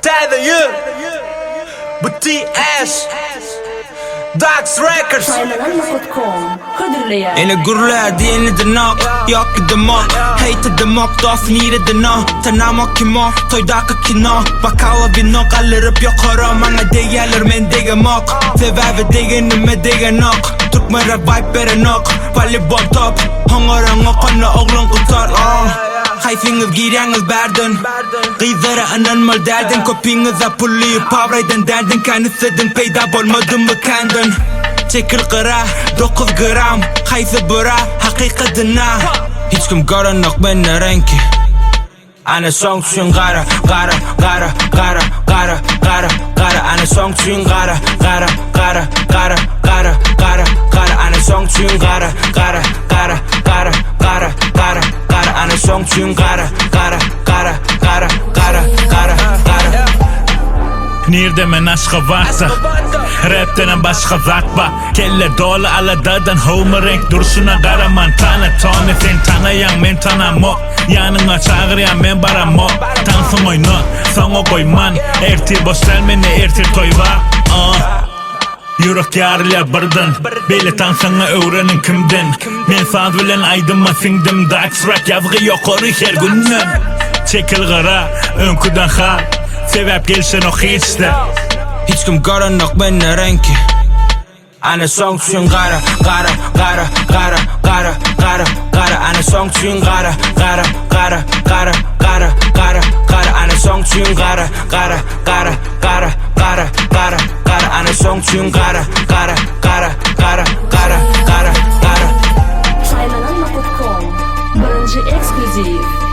Tether BTS Dax Records En ik gurler die in de nacht Jag i de mak Hate de mak Dof nire de na Tanama kima Toy daka kina Bakawa vi nok Alırıp yukarı Mange det gäller men digga mak Seväve digga nime digga nak Turkmera vibe bere nak Pali bomb top Hangaranga kanna oğlan kutar Hayfingız girengız berden Gıydara ananmal derdin Kopingıza pullayıp pavraydan derdin Kanıtsadın peyda bolmadın mı kendin Çekil kıra 9 gram Hayfı bura Hakikatına Hiç kim garanak benne renki Ana song tüyün gara Ana song tüyün gara Ana song tüyün gara Ana song tüyün gara Nerede men aşka varsa Rap'ten başka zat var Kelle dolu aladadan Homer renk duruşuna karaman Tana tane sen tanayan men tanamok Yanına çağıryan men baramok Tansın oyna sana koyman Ertir boş selmeni ertir toyva Yürek yarılar birden Beli tansana öğrenin kimden Men saz bilen aydıma singdim Dax Rock yazgı yukarı her günden Çekil gara önküden hal Sebep gelsen o hiçte Hiç kim garanak benne renki Ana song tüyün gara Ana song tüyün gara Ana song tüyün gara Ana song tüyün gara Saylananma.com Birinci ekskluziv